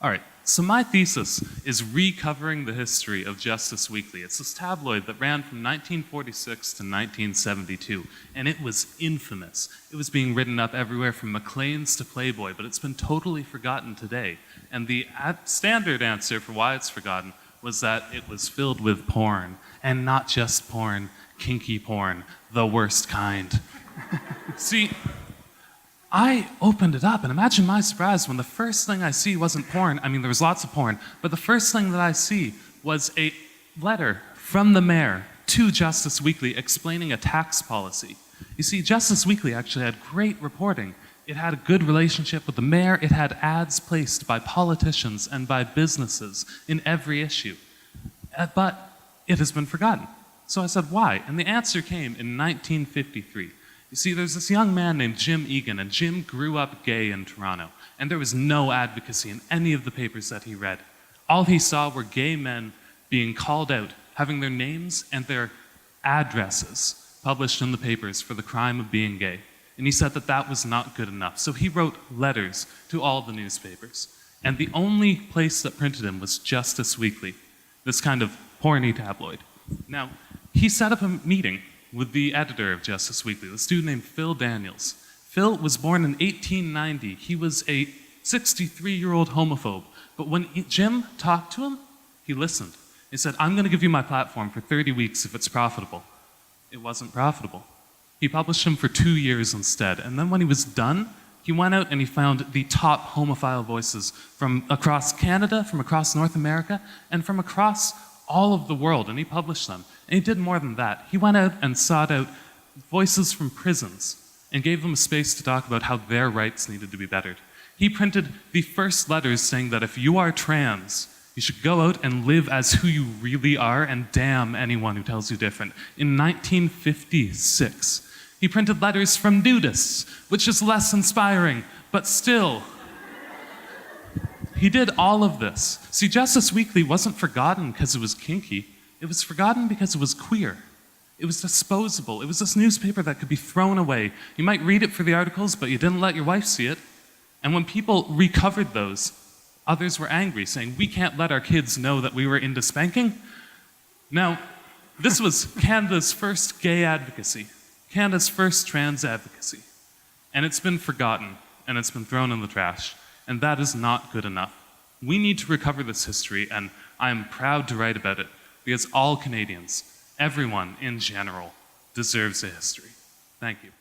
All right, so my thesis is recovering the history of Justice Weekly. It's this tabloid that ran from 1946 to 1972, and it was infamous. It was being written up everywhere from Maclean's to Playboy, but it's been totally forgotten today. And the standard answer for why it's forgotten was that it was filled with porn, and not just porn, kinky porn, the worst kind. See, I opened it up, and imagine my surprise when the first thing I see wasn't porn. I mean, there was lots of porn, but the first thing that I see was a letter from the mayor to Justice Weekly explaining a tax policy. You see, Justice Weekly actually had great reporting. It had a good relationship with the mayor. It had ads placed by politicians and by businesses in every issue. But it has been forgotten. So I said, why? And the answer came in 1953. You see, there's this young man named Jim Egan, and Jim grew up gay in Toronto, and there was no advocacy in any of the papers that he read. All he saw were gay men being called out, having their names and their addresses published in the papers for the crime of being gay. And he said that that was not good enough. So he wrote letters to all the newspapers. And the only place that printed him was Justice Weekly, this kind of porny tabloid. Now, he set up a meeting with the editor of Justice Weekly, this dude named Phil Daniels. Phil was born in 1890. He was a 63-year-old homophobe. But when Jim talked to him, he listened. He said, I'm going to give you my platform for 30 weeks if it's profitable. It wasn't profitable. He published him for 2 years instead. And then when he was done, he went out and he found the top homophile voices from across Canada, from across North America, and from across all of the world, and he published them. And he did more than that. He went out and sought out voices from prisons and gave them a space to talk about how their rights needed to be bettered. He printed the first letters saying that if you are trans, you should go out and live as who you really are and damn anyone who tells you different. In 1956, he printed letters from nudists, which is less inspiring, but still. He did all of this. See, Justice Weekly wasn't forgotten because it was kinky. It was forgotten because it was queer. It was disposable. It was this newspaper that could be thrown away. You might read it for the articles, but you didn't let your wife see it. And when people recovered those, others were angry, saying, we can't let our kids know that we were into spanking. Now, this was Canada's first gay advocacy, Canada's first trans advocacy. And it's been forgotten, and it's been thrown in the trash. And that is not good enough. We need to recover this history, and I am proud to write about it, because all Canadians, everyone in general, deserves a history. Thank you.